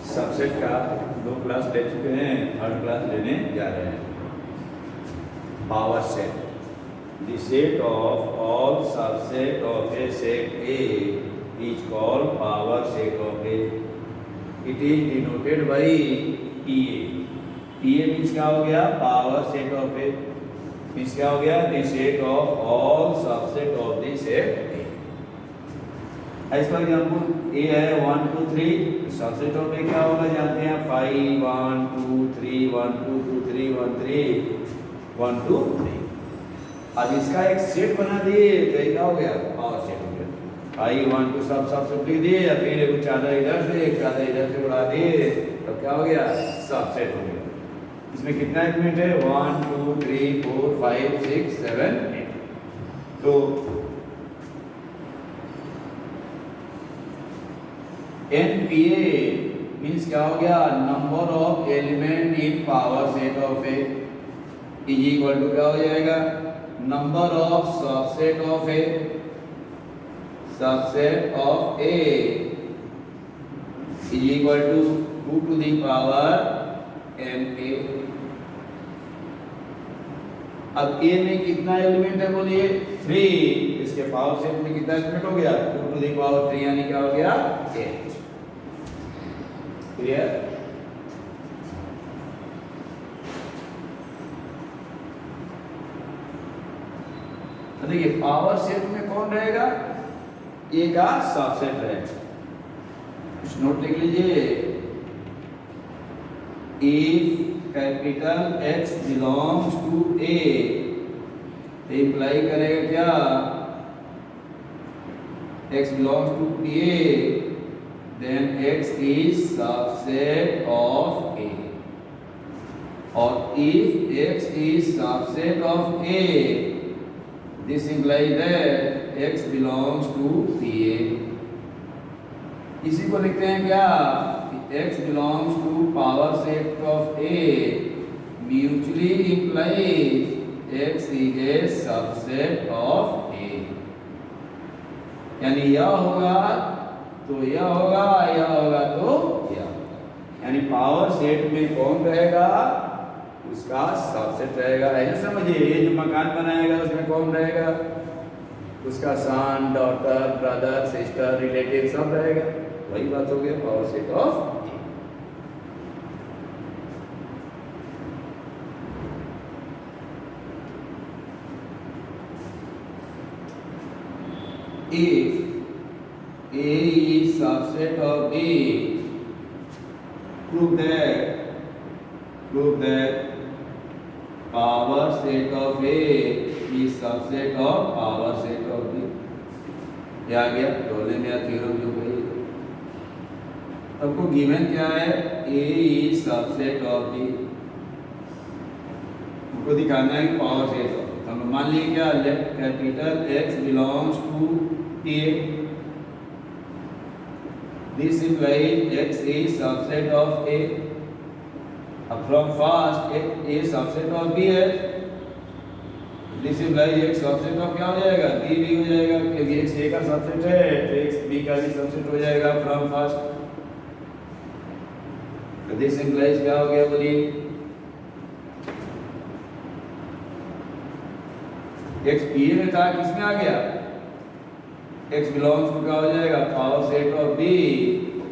Subset का 2 class ले चुके हैं, थर्ड क्लास लेने जा रहे हैं। Power set, the set of all subset of a set A is called power set of A. It is denoted by PA. PA means क्या हो गया? Power set of A means क्या हो गया? The set of all subset of the set A. As for example A है 1 2 3, subset of A क्या होगा जानते हैं? 5 1 2 3 1 2 2 3 1 3 1 2 3। अब इसका एक सेट बना दिए तो क्या हो गया? पावर सेट हो गया। 5 1 2 सब लिख दिए, या फिर कुछ आधा इधर से एक आधा इधर से बढ़ा दिए तो क्या हो गया? सबसेट हो गया। इसमें कितना एलिमेंट है? 1 2 3 4 5 6 7 8। तो NPA मीन्स क्या हो गया? Number of element in power set of A is equal to क्या हो जाएगा? Number of subset of A, subset of A is equal to 2 to the power NA। अब ए में कितना एलिमेंट है बोलिए? 3। इसके पावर सेट में कितना एलिमेंट हो गया? 2 टू द पावर 3, यानी क्या हो गया? 8। क्लियर? देखिए पावर सेट में कौन रहेगा? ए का सबसेट रहेगा। कुछ नोट लिख लीजिए। If capital X belongs to A तो इंप्लाई करेगा क्या? X belongs to A, then X is subset of A, or if X is subset of A, this implies that X belongs to PA। इसी को लिखते हैं क्या? X belongs to power set of A mutually implies X is a subset of A। यानी यह होगा तो यह होगा, यह होगा तो यह होगा। यानी पावर सेट में कौन रहेगा? उसका सबसेट रहेगा। ऐसे समझिए, ये जो मकान बनाएगा उसमें कौन रहेगा? उसका सन, डॉटर, ब्रदर, सिस्टर, रिलेटिव सब रहेगा। वही बात हो गया power set of A. If A is subset of A, prove that power set of A is subset of power set of B। ये आ गया रोले में थ्योरम जो कही। आपको गिवन क्या है? A is subset of B। आपको दिखाना है कि पावर सेट ऑफ। तो मान लीजिए क्या? Let capital X belongs to A, this implies X is subset of A। अब from first A subset of B है, this implies X subset of क्या हो जाएगा? B भी हो जाएगा, क्योंकि X A का सबसेट है तो X B का भी सबसेट हो जाएगा from first। तो this implies क्या हो गया बोलिए? X P में था, किसमें आ गया? X belongs to क्या हो जाएगा? Power set of B।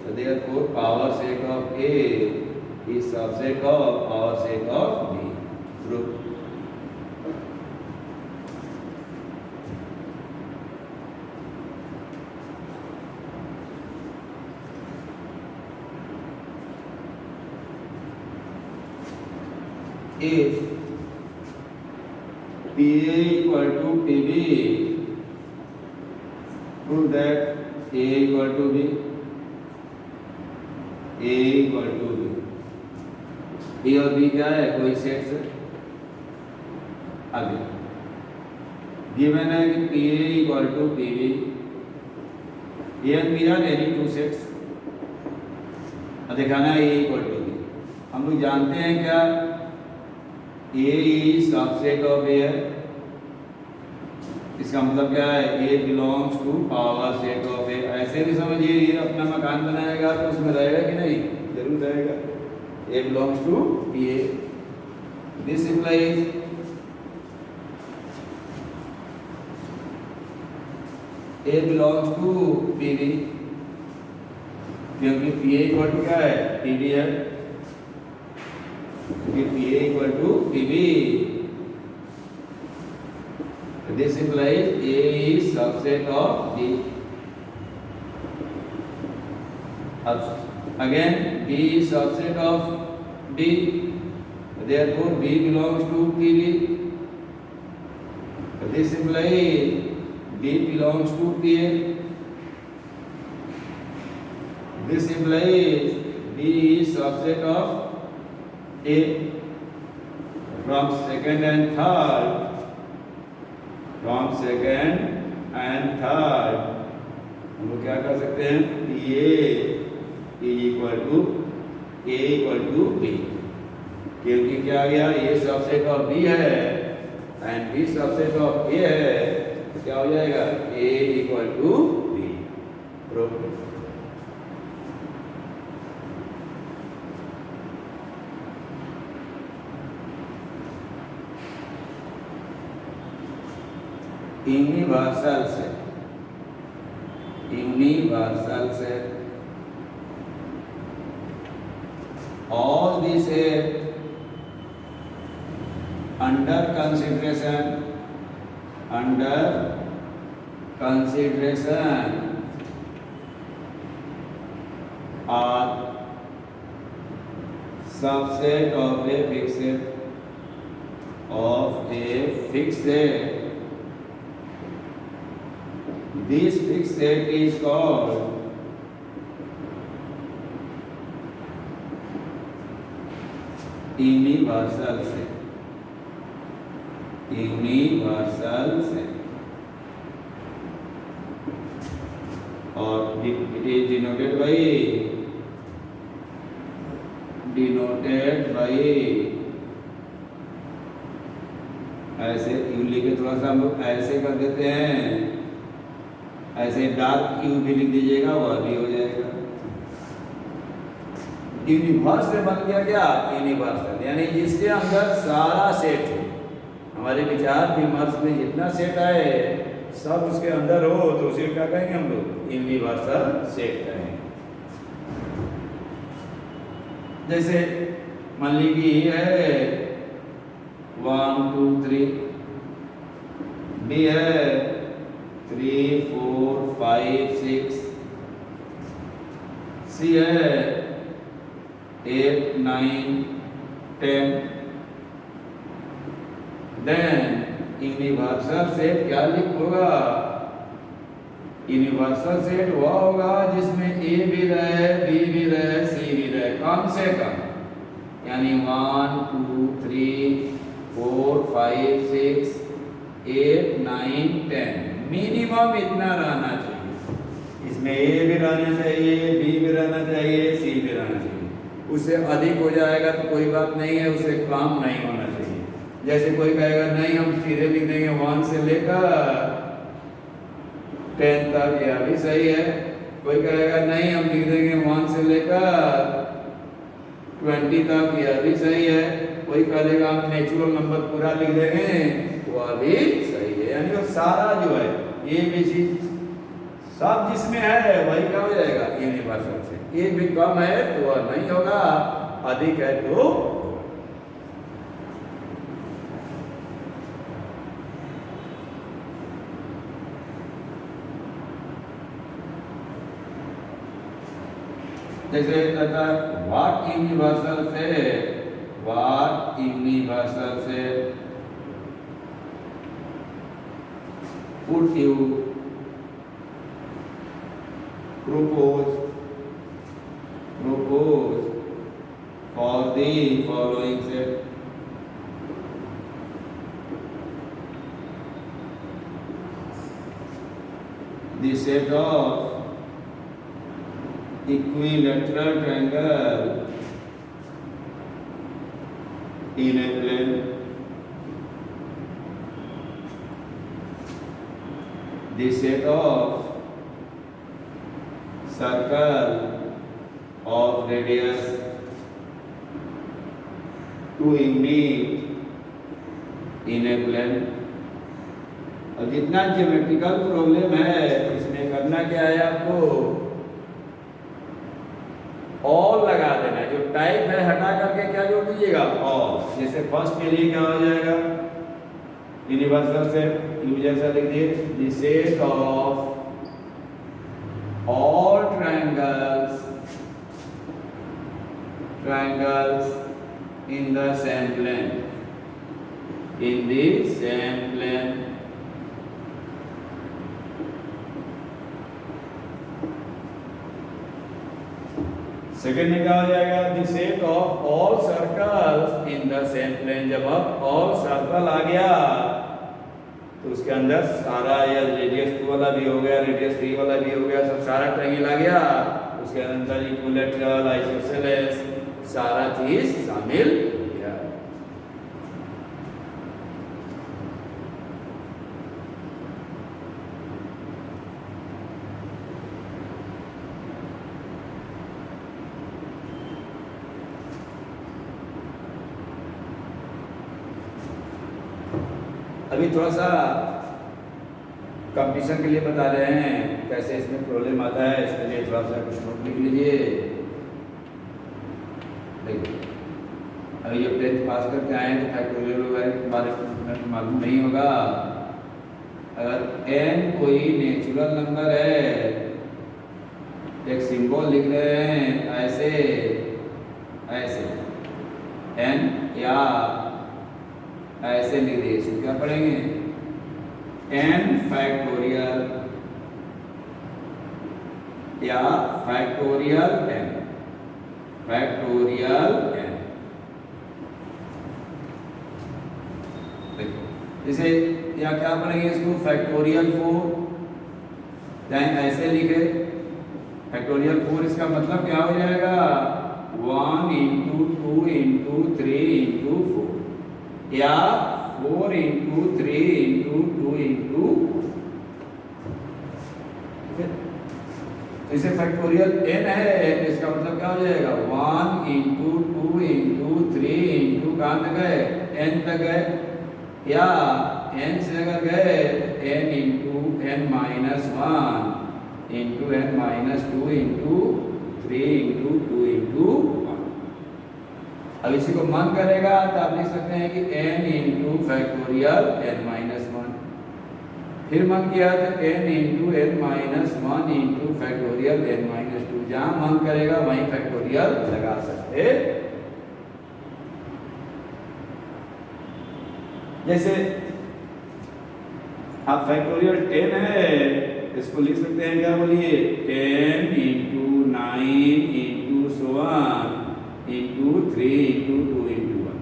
तो therefore power set of A is subset of power set of B। Proof. If PA equal to PB, prove that A equal to B, A equal to B। A और B क्या है? कोई set से आगे given है कि PA equal to PB। A and B are any two sets। अब दिखाना है A equal to B। हम लोग जानते हैं क्या? A is subset of A है। इसका मतलब क्या है, A belongs to power set of A. ऐसे भी समझिए, ये अपना मकान बनाएगा तो उसमें रहेगा कि नहीं, जरूर रहेगा। A belongs to P A, this implies A belongs to P B, क्योंकि पी ए इक्वल टू क्या है, पी बी है, क्योंकि P A equal to P B. This implies A is subset of B. Again, B is subset of B. Therefore, B belongs to PB. This implies B belongs to PA. This implies B is subset of A. From second and third. From second and third हम लोग क्या कर सकते हैं, P A equal to B, क्योंकि क्या आ गया, ए सबसेट ऑफ बी है and B subset of A है, तो क्या हो जाएगा, A equal to B. Universal से all these under consideration are subset of a fixed set. This fixed set is called universal set. Or it is denoted by ऐसे you लिखे, थोड़ा सा हम लोग ऐसे कर देते हैं, ऐसे डार्क क्यू भी लिख दीजिएगा, वह भी हो जाएगा। यूनिवर्स से बन गया क्या, यूनिवर्सल, यानी जिसके अंदर सारा सेट हो, हमारे विचार विमर्श में जितना सेट आए सब उसके अंदर हो, तो उसे क्या कहेंगे हम लोग, यूनिवर्सल सेट कहेंगे। जैसे मान लीजिए है 1 2 3, बी है 3 4 5 6, सी है 8 9 10। देन यूनिवर्सल सेट क्या होगा, यूनिवर्सल सेट वह होगा जिसमें ए भी रहे, बी भी रहे, सी भी रहे, कम से कम, यानी 1 2 3 4 5 6 8 9 10, मिनिमम इतना रहना चाहिए। इसमें ए भी रहना चाहिए, बी भी रहना चाहिए, सी भी रहना चाहिए। उससे अधिक हो जाएगा तो कोई बात नहीं है, उससे कम नहीं होना चाहिए। जैसे कोई कहेगा नहीं हम सीधे लिख देंगे 1 से लेकर 10 तक, यह भी सही है। कोई कहेगा नहीं हम लिख देंगे 1 से लेकर 20 तक, यह भी सही है। कोई कहेगा हम नेचुरल नंबर पूरा लिख देंगे, वह भी सही है। यानी वो सारा जो है ये भी चीज सब जिसमें है वही क्या हो जाएगा, यूनिवर्सल से। ये भी कम है तो वह नहीं होगा, अधिक है तो। जैसे कहता है व्हाट यूनिवर्सल से would you propose for the following set? The set of equilateral triangle in a plane the set of circle of radius 2 unit in a plane। और जितना ज्योमेट्रिकल प्रॉब्लम है इसमें करना क्या है आपको, ऑल लगा देना है। जो टाइप है हटा करके क्या जोड़ दीजिएगा, ऑल। जैसे फर्स्ट के लिए क्या हो जाएगा, यूनिवर्सल से यूज ऐसा लिख दिए, the set of all triangles in the same plane, in the same plane। Second में क्या हो जाएगा, the set of all circles in the same plane. जब अब ऑल सर्कल आ गया तो उसके अंदर सारा, या रेडियस 2 वाला भी हो गया, रेडियस 3 वाला भी हो गया, सब सारा ट्रायंगल आ गया, उसके अंदर इक्विलैटरल, आइसोसेलेस, सारा चीज शामिल हो गया। अभी थोड़ा सा कंपटीशन के लिए बता रहे हैं कैसे इसमें प्रॉब्लम आता है, इसके लिए थोड़ा सा कुछ नोट लिख लीजिए। देखिए अभी जब 10th पास करके आए तो फैक्टोरियल वगैरह के बारे में मालूम नहीं होगा। अगर n कोई नेचुरल नंबर है, एक सिंबल लिख रहे हैं ऐसे ऐसे n, या ऐसे लिख दिए, इसको क्या पढ़ेंगे, n फैक्टोरियल या फैक्टोरियल n, फैक्टोरियल n। देखो जैसे या क्या पढ़ेंगे इसको, फैक्टोरियल 4, चाहे ऐसे लिखे फैक्टोरियल 4, इसका मतलब क्या हो जाएगा, 1 इंटू 2 इंटू 3 इंटू 4, या 4 इंटू 3 इंटू 2 इंटू। इसे फैक्टोरियल n है, इसका मतलब क्या हो जाएगा, 1 इंटू 2 इंटू 3 इंटू कहाँ तक गए, n तक गए, या n से अगर गए n into n minus 1 into n minus 2 into 3 into 2 into 1। अब इसी को मन करेगा तो आप लिख सकते हैं कि n into factorial n minus 1, फिर मन किया तो n into n minus 1 into factorial n minus 2। जहां मन करेगा वहीं फैक्टोरियल लगा सकते। जैसे आप फैक्टोरियल 10 है, इसको लिख सकते हैं क्या, बोलिए, 10 into 9 into 1 into 3 into 2 into 1।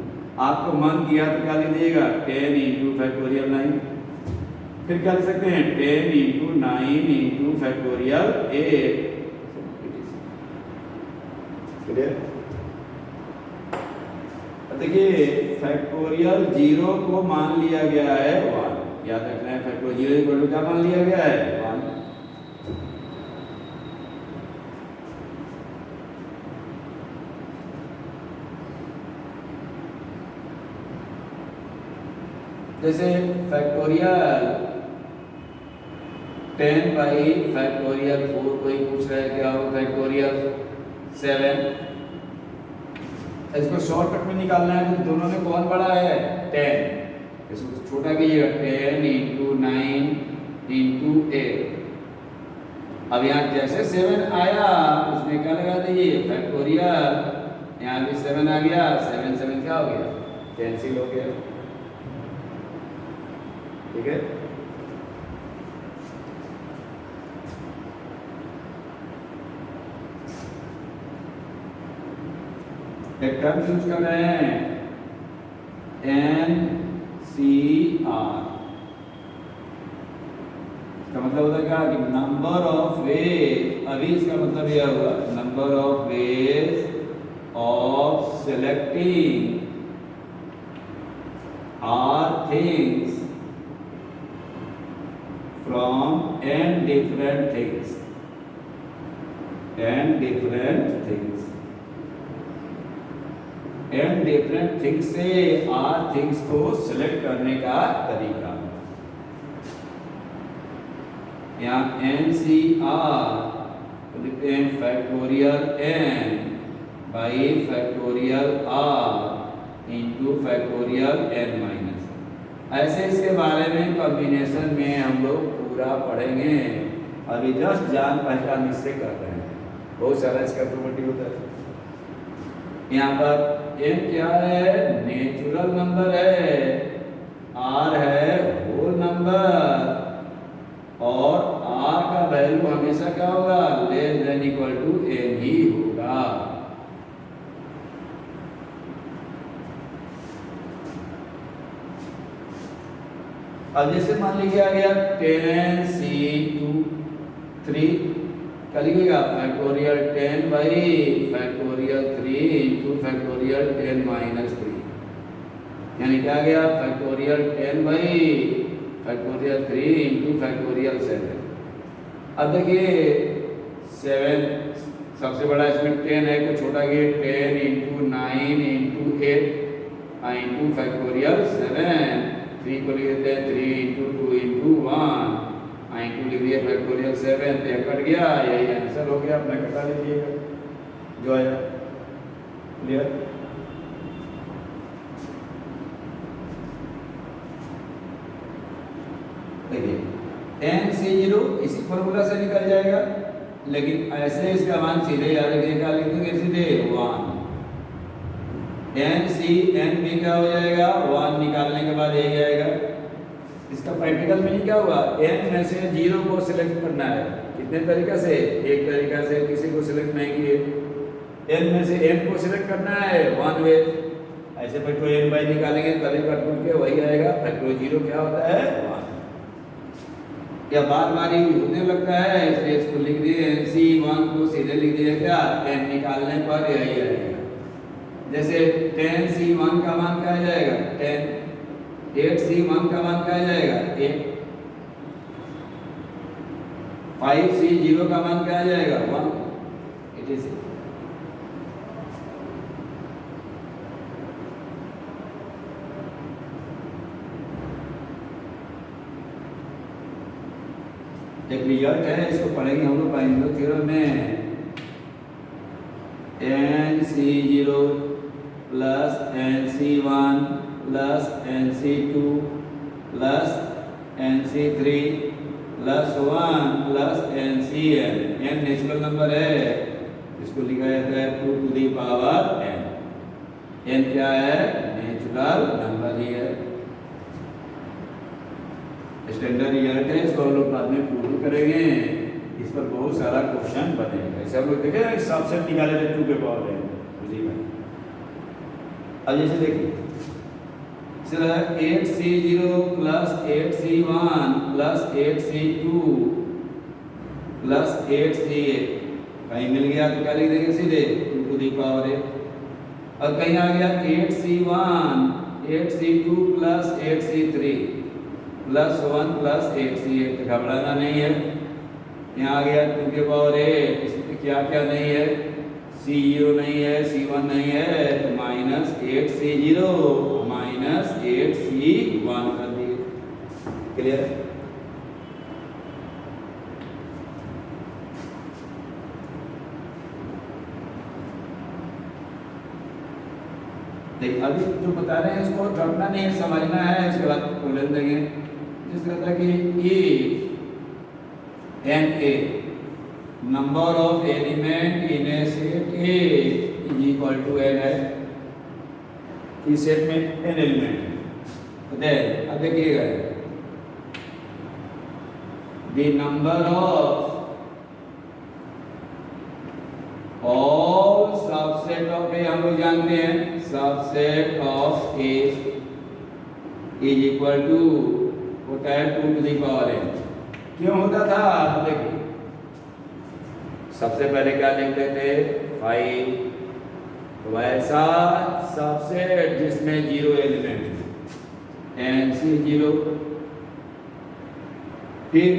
आपको मन किया तो क्या लीजिएगा, 10 इंटू फैक्टोरियल 9, फिर क्या लिख सकते हैं, 10 इंटू 9 इंटू फैक्टोरियल 8। देखिए फैक्टोरियल 0 को मान लिया गया है 1, याद रखना है, फैक्टोरियल 0 को क्या मान लिया गया है, 1। जैसे फैक्टोरियल 10 बाई फैक्टोरियल 4 कोई पूछ रहा है क्या हो, फैक्टोरियल 7, इसको शॉर्टकट में निकालना है तो दोनों में कौन बड़ा है, 10, इसको छोटा कीजिएगा, 10 इंटू 9 इंटू 8। अब यहाँ जैसे 7 आया उसमें क्या लगा दीजिए, फैक्टोरियल, यहाँ भी 7 आ गया, 7 7 क्या हो गया, कैंसिल हो गया, ठीक है। एक टर्म यूज कर रहे हैं NCR, इसका मतलब होता है क्या कि नंबर ऑफ वेज। अभी इसका मतलब यह हुआ, number of ways of selecting R things from and different things, and different things, and different things से आर थिंग्स को सिलेक्ट करने का तरीका। यहाँ एन सी आर लिखते हैं factorial N by factorial R into factorial N minus. ऐसे इसके बारे में कॉम्बिनेशन में हम लोग पूरा पढ़ेंगे। अभी जस्ट जान पहचान इससे कर रहे हैं, बहुत सारा इसका प्रॉपर्टी होता है। यहाँ पर एन क्या है, नेचुरल नंबर है, आर है होल नंबर, और आर का वैल्यू हमेशा क्या होगा, less than equal to n ही होगा। अब जैसे मान लीजिए आ गया 10c2 क्या लिखिएगा, factorial 10 by factorial 3 into factorial 10 minus 3, यानी क्या गया factorial 10 by factorial 3 into factorial 7। अब देखिए 7 सबसे बड़ा इसमें 10 है, कुछ छोटा कि 10 इंटू 9 इंटू 8 इंटू फैक्टोरियल 7, 3 को लिख देते हैं 3 इंटू 2 इंटू 1 इंटू लिख दिया फैक्टोरियल 7, तो कट गया, यही आंसर हो गया। अपना कटा लीजिएगा जो आया। क्लियर? देखिए एन सी 0 इसी फॉर्मूला से निकल जाएगा, लेकिन ऐसे इसका मान सीधे याद रखिएगा, लिखेंगे सीधे 1। एन सी एन भी क्या हो जाएगा, 1 निकालने के बाद यही आएगा। इसका प्रैक्टिकल में क्या हुआ, एन में से 0 को सिलेक्ट करना है। कितने तरीका से, एक तरीका से, किसी को सिलेक्ट नहीं किए। एन में से एन को सिलेक्ट करना है 1 वे, ऐसे फैक्टोरियल एन बाई निकालेंगे तभी कट के वही आएगा। फैक्टोरियल 0 क्या होता है, 1। या बार बार होने लगता है, इसलिए इसको लिख दिए एन सी 1 को सीधे लिख दिया क्या, एन निकालने पर यही आएगा। जैसे 10c1 का मान क्या आ जाएगा 10, 8c1 का मान क्या आ जाएगा 8, 5c0 का मान क्या आ जाएगा 1। इट इज एक रिजल्ट है, इसको पढ़ेंगे हम लोग बाइनरी थ्योरम में। nc0 plus nc1 plus nc2 plus nc3 plus 1 plus ncn। n natural number है, इसको लिखा जाता है 2 to the power n। n क्या है, नेचुरल नंबर ही है। स्टैंडर्ड रिजल्ट है, इसको हम लोग बाद में प्रूव करेंगे। इस पर बहुत सारा क्वेश्चन बनेगा। ऐसे हम लोग देखे सबसेट निकाले थे 2 के पावर n, बुझिए भाई। अब जैसे देखिए 8c0 plus 8c1 plus 8c2 plus 8c8 कहीं मिल गया तो क्या लिख देंगे सीधे 2 टू दी पावर n। और कहीं आ गया 8c1 8c2 plus 8c3 plus 1 plus 8c8, तो घबराना नहीं है। यहाँ आ गया 2 के पावर 8, इसमें क्या क्या नहीं है, c0 नहीं है, c1 नहीं है, तो माइनस 8c0 माइनस 8c1 कर दिए। क्लियर? देखिए अभी जो बता रहे हैं इसको रटना नहीं है, समझना है, इसके बाद बोल देंगे। जिस कहता है कि N A number of element in A set A is equal to N है, इस सेट में एन एलिमेंट है। देन अब देखिएगा the number of all subset of A, हम लोग जानते हैं subset of A is equal to होता है 2 टू दी पावर n। क्यों होता था, देखिए सबसे पहले क्या लिखते थे 5, वैसा सबसेट जिसमें 0 एलिमेंट nc0, फिर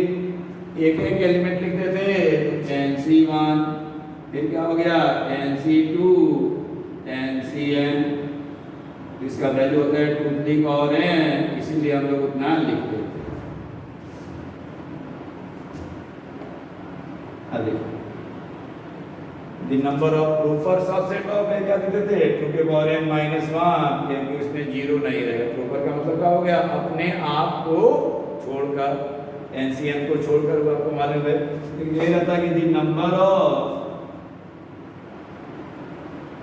एक एक एलिमेंट लिखते थे तो NC1, फिर क्या हो गया NC2, NCN, इसका वैल्यू होता है 2 3 और n, इसीलिए हम लोग उतना लिखते थे। The number of proper subset of A क्या देते थे 2 के पावर n माइनस 1, क्योंकि उसमें जीरो नहीं रहेगा। प्रोपर का मतलब क्या हो गया अपने आप को छोड़कर, एनसीएन को छोड़कर, वो आपको मालूम है। ये रहता कि द नंबर ऑफ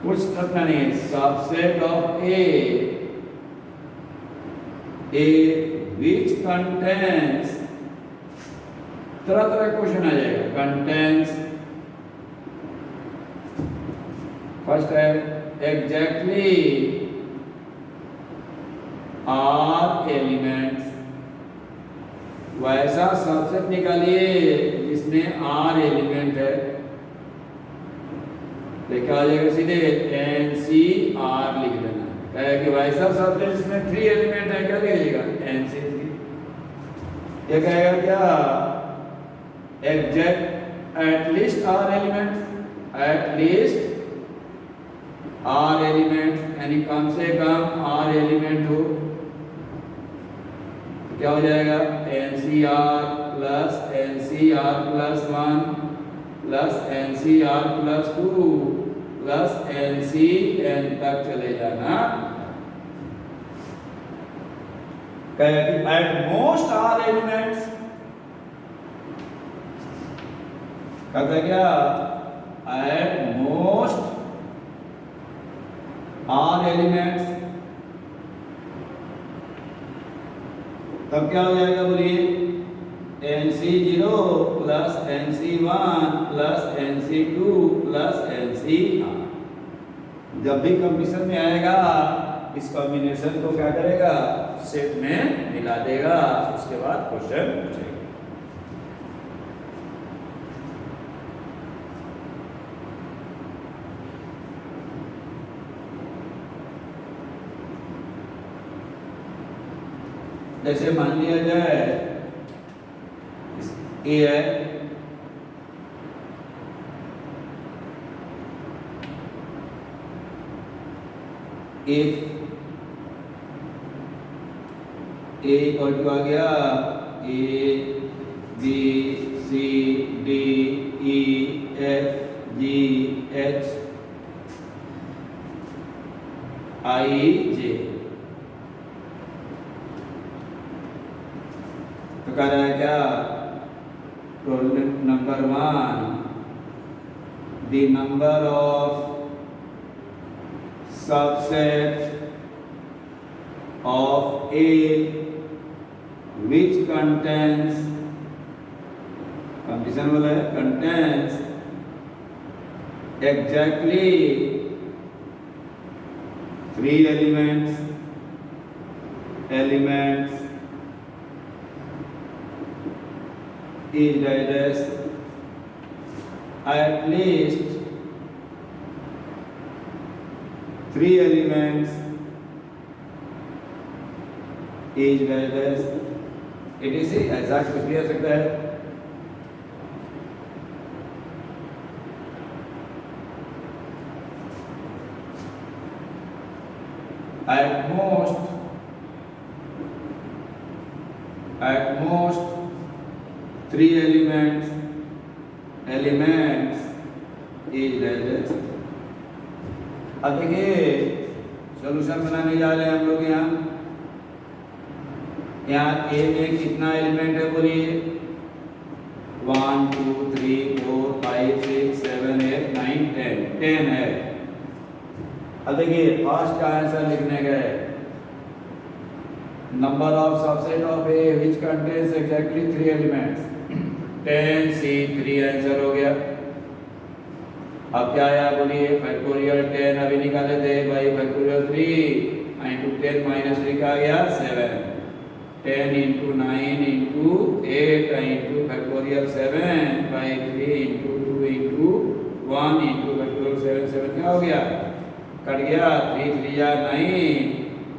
कुछ रखना नहीं है, subset of A which contains, तरह तरह क्वेश्चन आ जाएगा। कंटेन्स फर्स्ट है एग्जैक्टली आर एलिमेंट्स, वैसा सबसेट निकालिए जिसमें आर एलिमेंट है। तो क्या हो जाएगा सीधे NCR लिख देना है कि वैसा सबसेट जिसमें 3 एलिमेंट है, क्या लिखिएगा NC3। ये कहेगा क्या exact at least R element, at least R element, यानी कम से कम आर एलिमेंट हो। तो क्या हो जाएगा NCR plus NCR plus 1 plus NCR plus 2 plus NCN तक चले जाना। एट मोस्ट आर एलिमेंट्स, कहता है क्या एट मोस्ट आर एलिमेंट्स, तब क्या हो जाएगा बोलिए NC0 plus NC1 plus NC2 plus NCR। जब भी कंपटीशन में आएगा इस कॉम्बिनेशन को क्या करेगा सेट में मिला देगा, उसके बाद क्वेश्चन पूछेगा। जैसे मान लिया जाए ए है, इफ ए इक्वल टू आ गया A B C D E F G H I J, तो कह रहा है क्या number 1 the number of subset of A which contains, condition वाला है, contains exactly 3 elements is that at least 3 elements is that it is ऐसा कुछ भी हो सकता है। at most 3 elements is that। अब देखिए सॉल्यूशन बनाने जा रहे हैं हम लोग। यहाँ ए में कितना एलिमेंट है बोलिए 1 2 3 4 5 6 7 8 9 10 है। अब देखिए फर्स्ट का आंसर लिखने गए number of subset of A which contains exactly 3 elements 10 C3 answer हो गया। अब क्या आया बोलिए फैक्टोरियल 10 अभी निकाले थे भाई, फैक्टोरियल 3 into 10 minus 3 का आ गया 7, 10 into 9 into 8 into factorial 7 by 3 into 2 into 1 into factorial 7, 7 क्या हो गया कट गया, 3 3 जा 9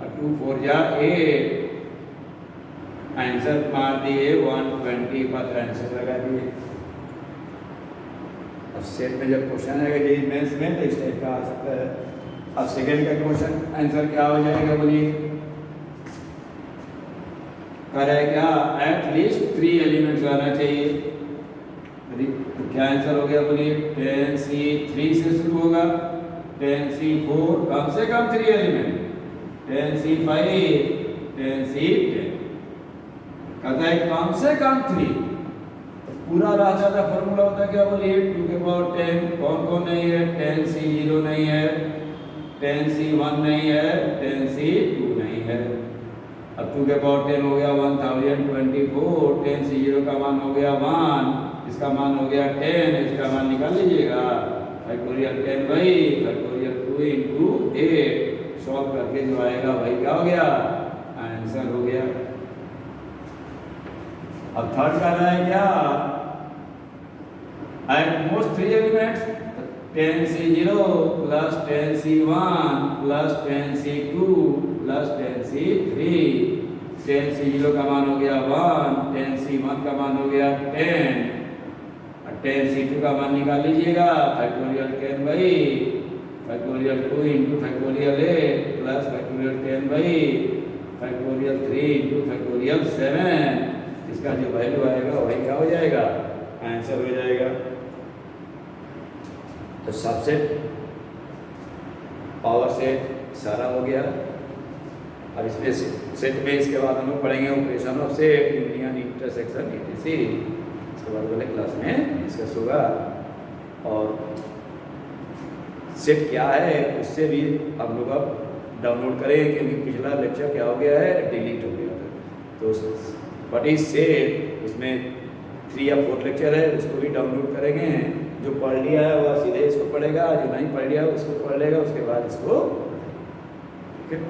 और 2 4 जा 8 आंसर मार दिए 120 पर आंसर लगा दिए। अब सेट में जब क्वेश्चन आएगा जी मेंस में तो इस टाइप का आ सकता है। अब सेकंड का क्वेश्चन आंसर क्या हो जाएगा बोलिए, करे क्या एटलीस्ट 3 एलिमेंट्स आना चाहिए। तो क्या आंसर हो गया बोलिए, 10C3 से शुरू होगा, 10C4 कम से कम 3 एलिमेंट, 10C5, 10C10 कहता है कम से कम 3। तो पूरा रास्ता का फॉर्मूला होता क्या बोलिए, 2 के पावर 10 कौन कौन नहीं है, 10C0 नहीं है, 10C1 नहीं है, 10C2 नहीं है। अब 2 के पावर 10 हो गया 1024, 10C0 का मान हो गया 1, इसका मान हो गया 10, इसका मान निकाल लीजिएगा factorial 10 by factorial 2 into 8 solve करके जो आएगा वही क्या हो गया, आंसर हो गया। अब थर्ड कर रहा है क्या, at most 3 elements, 10C0 plus 10C1 plus 10C2 plus 10C3, 10C0 का मान हो गया 1, 10C1 का मान हो गया 10, 10C2 का मान निकाल लीजिएगा factorial 10 by factorial 2 into factorial 8 plus factorial 10 by factorial 3 into factorial 7, इसका जो वैल्यू आएगा वही क्या हो जाएगा, आंसर हो जाएगा। तो सबसेट पावर सेट सारा हो गया। अब इसमें सेट में इसके बाद हम लोग पढ़ेंगे operation of set, union, intersection, etc। इसके बाद वाले क्लास में डिस्कस होगा। और सेट क्या है उससे भी हम लोग अब डाउनलोड करें, क्योंकि पिछला लेक्चर क्या हो गया है, डिलीट हो गया था। तो व्हाट इज सेट, उसमें 3 या 4 लेक्चर है, उसको भी डाउनलोड करेंगे। जो पढ़ लिया है वह सीधे इसको पढ़ेगा, जो नहीं पढ़ लिया उसको पढ़ लेगा, उसके बाद इसको, ठीक है।